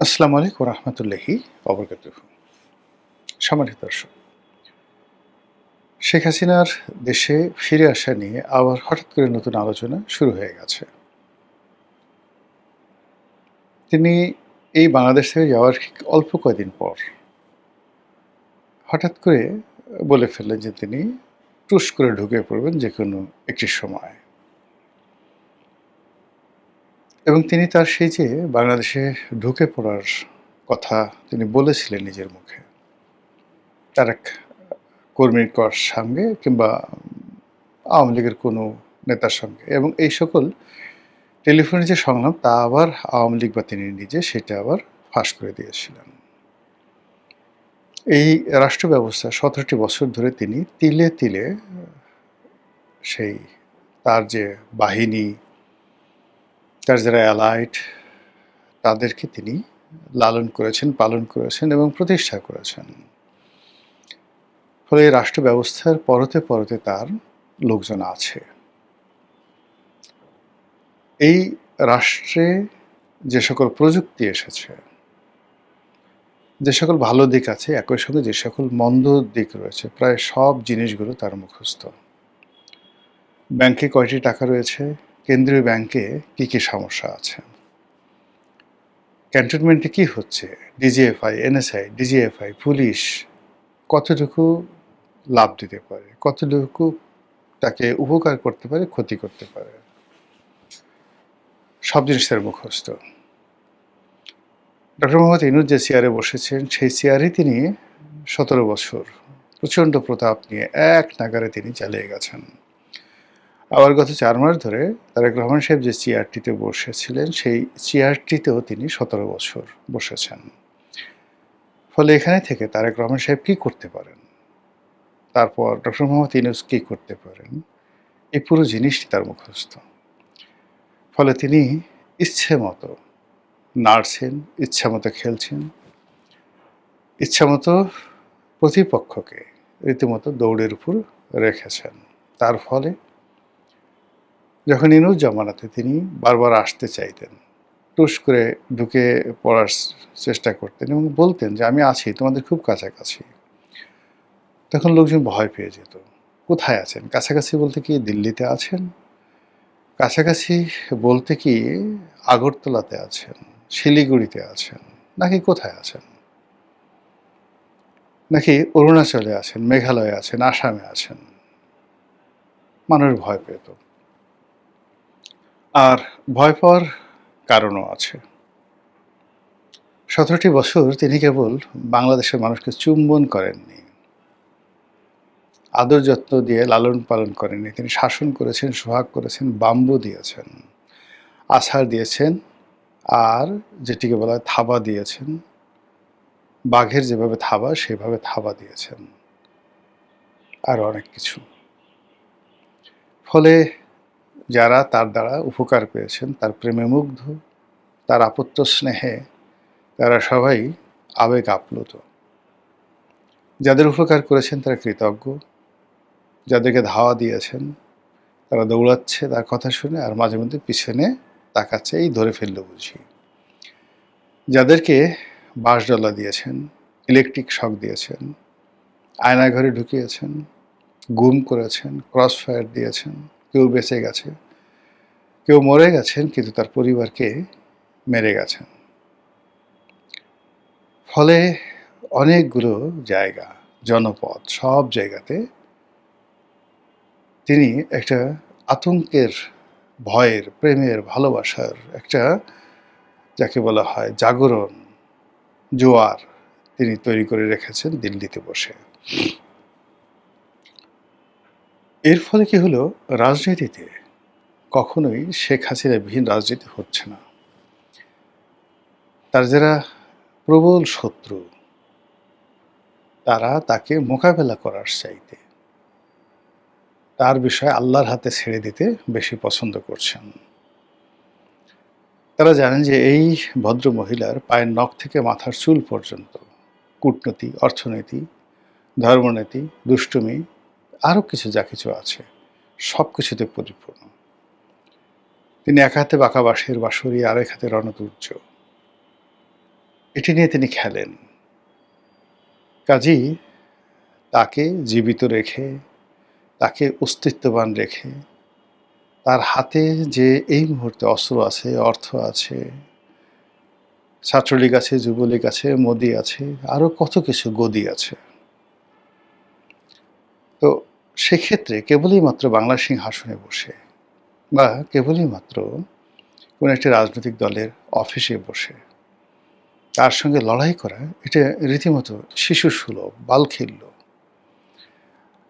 আসসালামু আলাইকুম রহমতুল্লাহি অবরকাতুহু। সম্মানিত দর্শক, শেখ হাসিনার দেশে ফিরে আসা নিয়ে আবার হঠাৎ করে নতুন আলোচনা শুরু হয়ে গেছে। তিনি এই বাংলাদেশ থেকে যাওয়ার ঠিক অল্প কয়েকদিন পর হঠাৎ করে বলে ফেললেন যে তিনি টুস করে ঢুকে পড়বেন যেকোনো একটি সময়। এবং তিনি তার সেই যে বাংলাদেশে ঢুকে পড়ার কথা তিনি বলেছিলেন নিজের মুখে, তার এক কর্মীর সঙ্গে কিংবা আওয়ামী লীগের কোনো নেতার সঙ্গে, এবং এই সকল টেলিফোনে যে সংলাপ তা আবার আওয়ামী লীগ বা তিনি নিজে সেটা আবার ফাঁস করে দিয়েছিলেন। এই রাষ্ট্র ব্যবস্থা ১৭টি বছর ধরে তিনি তিলে তিলে সেই তার যে বাহিনী, তার যারা অ্যালাইড, তাদেরকে তিনি লালন করেছেন, পালন করেছেন এবং প্রতিষ্ঠা করেছেন। ফলে এই রাষ্ট্র ব্যবস্থার পরতে পরতে তার লোকজন আছে। এই রাষ্ট্রে যে সকল প্রযুক্তি এসেছে, যে সকল ভালো দিক আছে, একই সঙ্গে যে সকল মন্দ দিক রয়েছে, প্রায় সব জিনিসগুলো তার মুখস্থ। ব্যাংকে কয়টি টাকা রয়েছে, কেন্দ্রীয় ব্যাংকে কী কী সমস্যা আছে, ক্যান্টনমেন্টে কি হচ্ছে, ডিজিএফআই, এনএসআই, ডিজিএফআই, পুলিশ কতটুকু লাভ দিতে পারে, কতটুকু তাকে উপকার করতে পারে, ক্ষতি করতে পারে, সব জিনিস তার মুখস্থ। ডক্টর মোহাম্মদ ইউনূস যে চেয়ারে বসেছেন, সেই চেয়ারে তিনি ১৭ বছর প্রচণ্ড প্রতাপ নিয়ে এক নাগারে তিনি চালিয়ে গেছেন। আবার গত ৪ মাস ধরে তারেক রহমান সাহেব যে চেয়ারটিতে বসেছিলেন, সেই চেয়ারটিতেও তিনি ১৭ বছর বসেছেন। ফলে এখানে থেকে তারেক রহমান সাহেব কী করতে পারেন, তারপর ডক্টর মোহাম্মদ ইউনূস কী করতে পারেন, এই পুরো জিনিসটি তার মুখস্থ। ফলে তিনি ইচ্ছে মতো নাড়ছেন, ইচ্ছামতো খেলছেন, ইচ্ছামতো প্রতিপক্ষকে রীতিমতো দৌড়ের উপর রেখেছেন। তার ফলে যখন ইউনূস জামানাতে তিনি বারবার আসতে চাইতেন, টুস করে ঢুকে পড়ার চেষ্টা করতেন এবং বলতেন যে আমি আছি, তোমাদের খুব কাছাকাছি, তখন লোকজন ভয় পেয়ে যেত। কোথায় আছেন? কাছাকাছি বলতে কি দিল্লিতে আছেন? কাছাকাছি বলতে কি আগরতলাতে আছেন, শিলিগুড়িতে আছেন, নাকি কোথায় আছেন? নাকি অরুণাচলে আছেন, মেঘালয়ে আছেন, আসামে আছেন? মানুষ ভয় পেত। আর ভয় পাওয়ার কারণও আছে। ১৭টি বছর তিনি কেবল বাংলাদেশের মানুষকে চুম্বন করেননি, আদর যত্ন দিয়ে লালন পালন করেননি, তিনি শাসন করেছেন, সোহাগ করেছেন, বাম্বু দিয়েছেন, আছাড় দিয়েছেন, আর যেটিকে বলা হয় থাবা দিয়েছেন। বাঘের যেভাবে থাবা, সেভাবে থাবা দিয়েছেন, আর অনেক কিছু। ফলে যারা তার দ্বারা উপকার পেয়েছেন, তার প্রেমে মুগ্ধ, তার আপত্ত স্নেহে তারা সবাই আবেগ আপ্লুত। যাদের উপকার করেছেন তারা কৃতজ্ঞ, যাদেরকে ধাওয়া দিয়েছেন তারা দৌড়াচ্ছে তার কথা শুনে, আর মাঝে মধ্যে পিছনে তাকাচ্ছে, এই ধরে ফেললো বুঝি। যাদেরকে বাঁশডলা দিয়েছেন, ইলেকট্রিক শক দিয়েছেন, আয়নাঘরে ঢুকিয়েছেন, গুম করেছেন, ক্রস ফায়ার দিয়েছেন, কেউ বেঁচে গেছে, কেউ মরে গেছেন, কিন্তু তার পরিবারকে মেরে গেছেন। ফলে অনেকগুলো জায়গা, জনপদ, সব জায়গাতে তিনি একটা আতঙ্কের, ভয়ের, প্রেমের, ভালোবাসার একটা, যাকে বলা হয় জাগরণ, জোয়ার তিনি তৈরি করে রেখেছেন দিল্লিতে বসে। এর ফলে কি হলো, রাজনীতিতে কখনোই শেখ হাসিনাবিহীন রাজনীতি হচ্ছে না। তার যারা প্রবল শত্রু, তারা তাকে মোকাবেলা করার চাইতে তার বিষয়ে আল্লাহর হাতে ছেড়ে দিতে বেশি পছন্দ করছেন। তারা জানেন যে এই ভদ্র মহিলার পায়ের নখ থেকে মাথার চুল পর্যন্ত কূটনীতি, অর্থনীতি, ধর্মনীতি, দুষ্টুমি, আরও কিছু যা কিছু আছে, সব কিছুতে পরিপূর্ণ। তিনি এক হাতে বাঁকা বাঁশের বাঁশুরি, আরেক হাতে রণদূর্য। এটি নিয়ে তিনি খেলেন। কাজেই তাকে জীবিত রেখে, তাকে অস্তিত্ববান রেখে, তার হাতে যে এই মুহূর্তে অস্ত্র আছে, অর্থ আছে, ছাত্রলীগ আছে, যুবলীগ আছে, মোদি আছে, আরও কত কিছু গদি আছে। তো সেক্ষেত্রে কেবলই মাত্র বাংলার সিংহাসনে বসে বা কেবলই মাত্র কোনো একটি রাজনৈতিক দলের অফিসে বসে তার সঙ্গে লড়াই করা, এটা রীতিমতো শিশুসুলভ, বালখিল্য।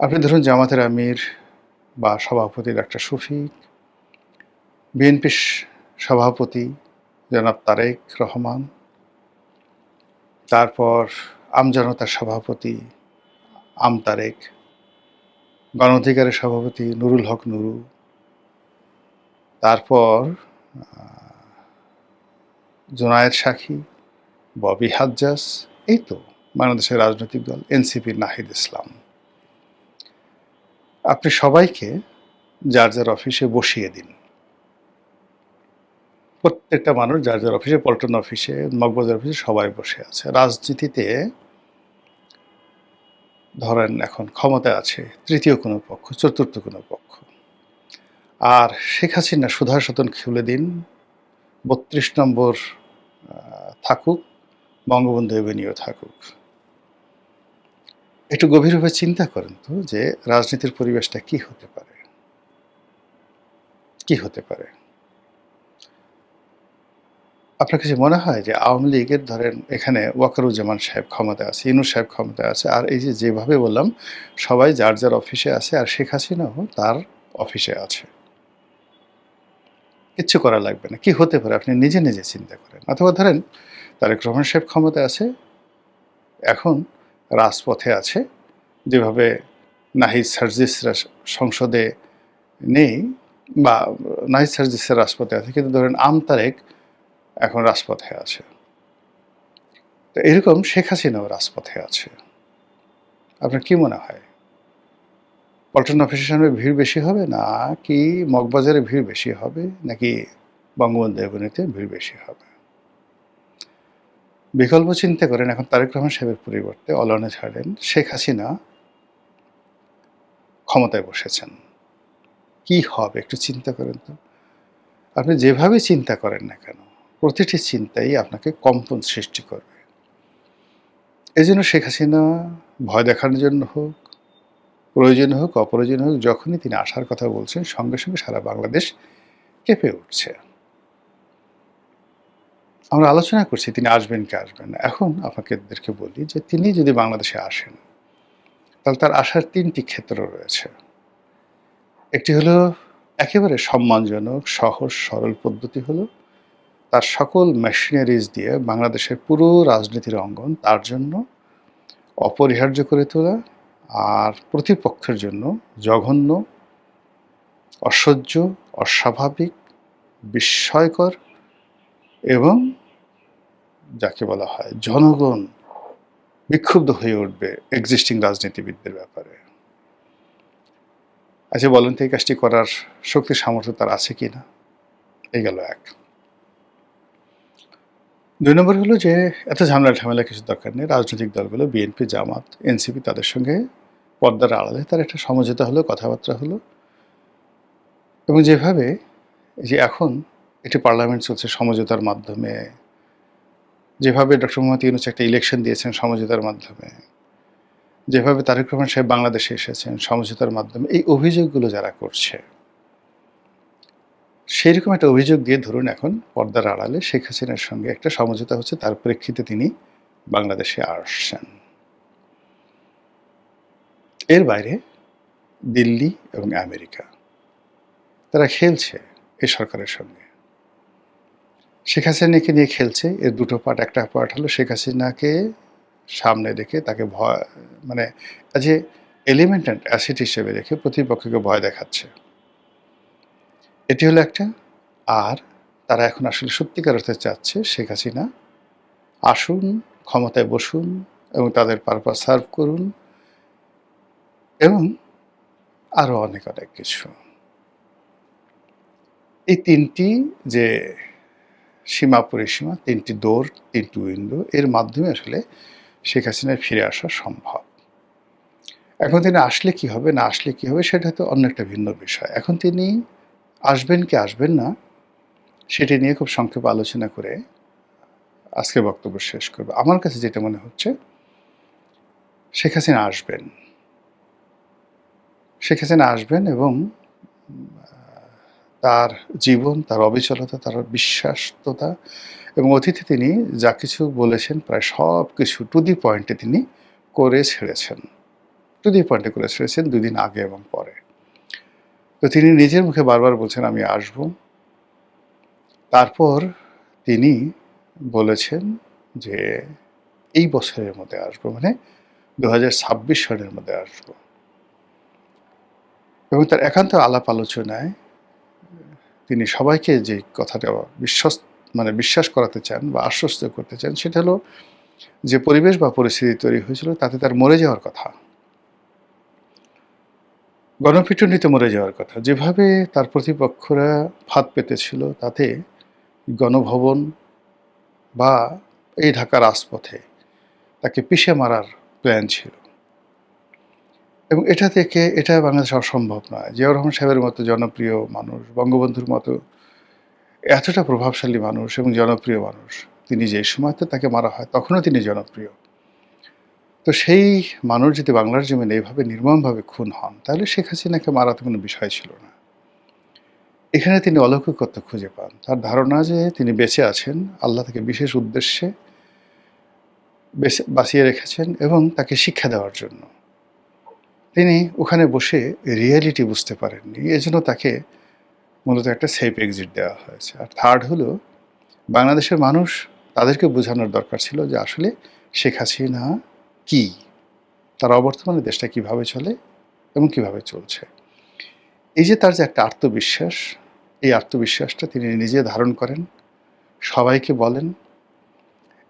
আপনি ধরুন জামাতের আমির বা সভাপতি ডাক্তার শফিক, বিএনপির সভাপতি জনাব তারেক রহমান, তারপর আমজনতার সভাপতি তারেক, গণ অধিকারের সভাপতি নুরুল হক নুরু, তারপর জোনায়েদ সাখী, ববি হাজ্জাজ, এই তো বাংলাদেশের রাজনৈতিক দল এনসিপির নাহিদ ইসলাম। আপনি সবাইকে যার যার অফিসে বসিয়ে দিন। প্রত্যেকটা মানুষ যার যার অফিসে, পল্টন অফিসে, মগবাজার অফিসে সবাই বসে আছে। রাজনীতিতে ধরেন এখন ক্ষমতায় আছে তৃতীয় কোনো পক্ষ, চতুর্থ কোনো পক্ষ। আর শেখ হাসিনা সুধার সদন খুলে দিন, ৩২ নম্বর থাকুক, বঙ্গবন্ধু এভিনিউ থাকুক। একটু গভীরভাবে চিন্তা করেন তো যে রাজনীতির পরিবেশটা কি হতে পারে, কি হতে পারে। আপনার কাছে মনে হয় যে আওয়ামী লীগের ধরেন এখানে ওয়াকারুজ্জামান সাহেব ক্ষমতায় আছে, ইউনূস সাহেব ক্ষমতায় আছে, আর এই যে যেভাবে বললাম সবাই যার যার অফিসে আছে, আর শেখ হাসিনাও তার অফিসে আছে, কিচ্ছু করা লাগবে না। কি হতে পারে আপনি নিজে নিজে চিন্তা করেন। অথবা ধরেন তারেক রহমান সাহেব ক্ষমতায় আছে, এখন রাজপথে আছে, যেভাবে নাহিদ সার্জিসরা সংসদে নেই, বা নাহিদ সার্জিসের রাজপথে আছে, কিন্তু ধরেন তারেক এখন রাজপথে আছে। তো এরকম শেখ হাসিনাও রাজপথে আছে। আপনার কি মনে হয় পল্টন অফিসের সামনে ভিড় বেশি হবে, না কি মগবাজারে ভিড় বেশি হবে, নাকি বঙ্গবন্ধু এভিনিউতে ভিড় বেশি হবে? বিকল্প চিন্তা করেন। এখন তারেক রহমান সাহেবের পরিবর্তে অলনে ছাড়েন শেখ হাসিনা ক্ষমতায় বসেছেন, কি হবে একটু চিন্তা করেন তো। আপনি যেভাবে চিন্তা করেন না কেন, প্রতিটি চিন্তাই আপনাকে কম্পন সৃষ্টি করবে। এই জন্য শেখ হাসিনা ভয় দেখানোর জন্য হোক, প্রয়োজন হোক, অপ্রয়োজন হোক, যখনই তিনি আসার কথা বলছেন সঙ্গে সঙ্গে সারা বাংলাদেশ কেঁপে উঠছে। আমরা আলোচনা করছি তিনি আসবেন কি আসবেন না। এখন আপনাদেরকে বলি যে তিনি যদি বাংলাদেশে আসেন, তাহলে তার আসার ৩টি ক্ষেত্র রয়েছে। একটি হলো একেবারে সম্মানজনক, সহজ সরল পদ্ধতি হলো তার সকল মেশিনারিজ দিয়ে বাংলাদেশের পুরো রাজনীতির অঙ্গন তার জন্য অপরিহার্য করে তোলা, আর প্রতিপক্ষের জন্য জঘন্য, অসহ্য, অস্বাভাবিক, বিস্ময়কর এবং যাকে বলা হয় জনগণ বিক্ষুব্ধ হয়ে উঠবে এক্সিস্টিং রাজনীতিবিদদের ব্যাপারে। আচ্ছা বলেন তো এই কাজটি করার শক্তি সামর্থ্য তার আছে কি না? এই গেল এক। ২ নম্বর হলো যে এত ঝামেলা কিছু দরকার নেই। রাজনৈতিক দলগুলো বিএনপি, জামাত, এনসিপি তাদের সঙ্গে পর্দার আড়ালে তার একটা সমঝোতা হলো, কথাবার্তা হলো, এবং যেভাবে যে এখন একটি পার্লামেন্ট চলছে সমঝোতার মাধ্যমে, যেভাবে ডক্টর মোহাম্মদ ইউনূস একটা ইলেকশন দিয়েছেন সমঝোতার মাধ্যমে, যেভাবে তারেক রহমান সাহেব বাংলাদেশে এসেছেন সমঝোতার মাধ্যমে, এই অভিযোগগুলো যারা করছে, সেইরকম একটা অভিযোগ দিয়ে ধরুন এখন পর্দার আড়ালে শেখ হাসিনার সঙ্গে একটা সমঝোতা হচ্ছে, তার প্রেক্ষিতে তিনি বাংলাদেশে আসছেন। এর বাইরে দিল্লি এবং আমেরিকা তারা খেলছে এই সরকারের সঙ্গে। শেখ হাসিনাকে নিয়ে খেলছে। এর দুটো পার্ট। একটা পার্ট হলো শেখ হাসিনাকে সামনে রেখে তাকে ভয়, মানে as a element and asset হিসেবে রেখে প্রতিপক্ষকে ভয় দেখাচ্ছে। এটি হলো একটা। আর তারা এখন আসলে সত্যিকার অর্থে চাচ্ছে শেখ হাসিনা আসুন, ক্ষমতায় বসুন এবং তাদের পারপাস সার্ভ করুন, এবং আরও অনেক কিছু। এই ৩টি যে সীমা পরিসীমা, ৩টি দৌড়, ৩টি উইন্ডো, এর মাধ্যমে আসলে শেখ হাসিনার ফিরে আসা সম্ভব। এখন তিনি আসলে কি হবে, না আসলে কি হবে, সেটা তো অন্য একটা ভিন্ন বিষয়। এখন তিনি আসবেন কি আসবেন না, সেটি নিয়ে খুব সংক্ষেপে আলোচনা করে আজকের বক্তব্য শেষ করব। আমার কাছে যেটা মনে হচ্ছে, শেখ হাসিনা আসবেন। শেখ হাসিনা আসবেন এবং তার জীবন, তার অবিচলতা, তার বিশ্বাসততা এবং অতীতে তিনি যা কিছু বলেছেন প্রায় সবকিছু টু দি পয়েন্টে তিনি করে ছেড়েছেন। টু দি পয়েন্টে করে ছেড়েছেন ২ দিন আগে এবং পরে। তো তিনি নিজের মুখে বারবার বলছেন, "আমি আসবো।" তারপর তিনি বলেছেন যে, "এই বছরের মধ্যে আসবো।" মানে ২০২৬ সনের মধ্যে আসবো। এবং তার একান্ত আলাপ আলোচনায় তিনি সবাইকে যে কথাটা বিশ্বাস করাতে চান বা আশ্বস্ত করতে চান, সেটা হলো যে পরিবেশ বা পরিস্থিতি তৈরি হয়েছিল তাতে তার মরে যাওয়ার কথা। গণপিটুনিতে মরে যাওয়ার কথা। যেভাবে তার প্রতিপক্ষরা ফাঁদ পেতেছিল তাতে গণভবন বা এই ঢাকার রাজপথে তাকে পিষে মারার প্ল্যান ছিল। এবং এটা বাংলাদেশে অসম্ভব নয়। জিয়াউর রহমান সাহেবের মতো জনপ্রিয় মানুষ, বঙ্গবন্ধুর মতো এতটা প্রভাবশালী মানুষ এবং জনপ্রিয় মানুষ, তিনি যে সময়তে তাকে মারা হয় তখনও তিনি জনপ্রিয়। তো সেই মানুষ যদি বাংলার জমিনে এভাবে নির্মমভাবে খুন হন, তাহলে শেখ হাসিনাকে মারা তো কোনো বিষয় ছিল না। এখানে তিনি অলৌকিকত্ব খুঁজে পান। তার ধারণা যে তিনি বেঁচে আছেন, আল্লাহ তাকে বিশেষ উদ্দেশ্যে বাঁচিয়ে রেখেছেন এবং তাকে শিক্ষা দেওয়ার জন্য। তিনি ওখানে বসে রিয়ালিটি বুঝতে পারেননি। এজন্য তাকে মূলত একটা সেফ এক্সিট দেওয়া হয়েছে। আর থার্ড হলো, বাংলাদেশের মানুষ, তাদেরকে বোঝানোর দরকার ছিল যে আসলে শেখ হাসিনা কি? তার অবর্তমানে দেশটা কিভাবে চলে এবং কিভাবে চলছে। এই যে তার যে একটা আত্মবিশ্বাস, এই আত্মবিশ্বাসটা তিনি নিজে ধারণ করেন, সবাইকে বলেন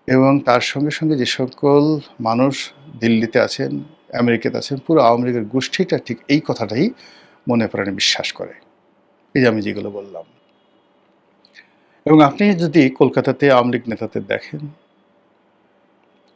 এবং তার সঙ্গে, সঙ্গে যে সকল মানুষ দিল্লিতে আছেন, আমেরিকাতে আছেন, পুরো আওয়ামী লীগের গোষ্ঠীটা ঠিক এই কথাটাই মনে প্রাণে বিশ্বাস করে। এই যে আমি যেগুলো বললাম। এবং আপনি যদি কলকাতাতে আওয়ামী লীগ নেতাদের দেখেন,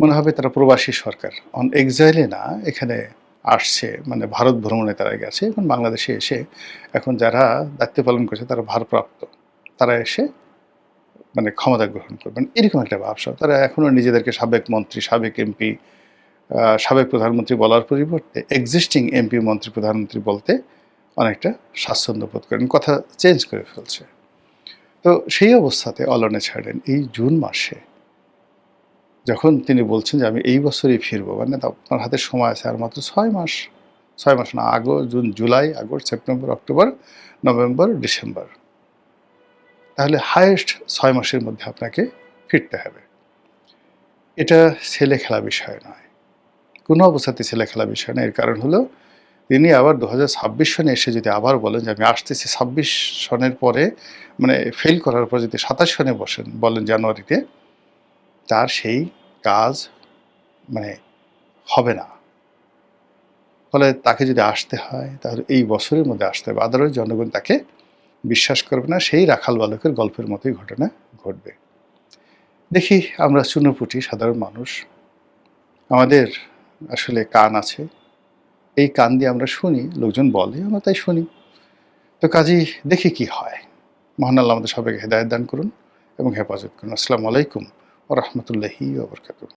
মনে হবে তারা প্রবাসী সরকার। অন এক্সাইলে না, এখানে আসছে, মানে ভারত ভ্রমণে তারা গেছে। এখন বাংলাদেশে এসে এখন যারা দায়িত্ব পালন করছে তারা ভারপ্রাপ্ত। তারা এসে মানে ক্ষমতা গ্রহণ করবেন। এরকম একটা ভাবসাব। তারা এখনো নিজেদেরকে সাবেক মন্ত্রী, সাবেক এমপি, সাবেক প্রধানমন্ত্রী বলার পরিবর্তে এক্সিস্টিং এমপি, মন্ত্রী, প্রধানমন্ত্রী বলতে অনেকটা স্বাচ্ছন্দ্য বোধ করেন। কথা চেঞ্জ করে ফেলছে। তো সেই অবস্থাতে অলনে ছাড়েন এই জুন মাসে যখন তিনি বলছেন যে আমি এই বছরই ফিরবো, মানে আপনার হাতে সময় আছে আর মাত্র ৬ মাস। ৬ মাস না, June, July, August, September, October, November, December. তাহলে হাইয়েস্ট ৬ মাসের মধ্যে আপনাকে ফিরতে হবে। এটা ছেলেখেলা বিষয় নয়। কোনো অবস্থাতে ছেলেখেলা বিষয় নয়। এর কারণ হলো তিনি আবার ২০২৬ সনে এসে যদি আবার বলেন যে আমি আসতেছি ২৬ সনের পরে, মানে ফেল করার পর যদি ২৭ সনে বলেন জানুয়ারিতে, তার সেই কাজ মানে হবে না। ফলে তাকে যদি আসতে হয় তাহলে এই বছরের মধ্যে আসতে হবে। আদারওয়াইজ জনগণ তাকে বিশ্বাস করবে না। সেই রাখাল বালকের গল্পের মতোই ঘটনা ঘটবে। দেখি আমরা চুনোপুঁটি সাধারণ মানুষ, আমাদের আসলে কান আছে। এই কান দিয়ে আমরা শুনি, লোকজন বলে, আমরা তাই শুনি। তো কাজেই দেখি কি হয়। মহান আল্লাহ আমাদের সবাইকে হেদায়েত দান করুন এবং হেফাজত করুন। আসসালামু আলাইকুম ওয়া রাহমাতুল্লাহি ওয়া বারাকাতুহু।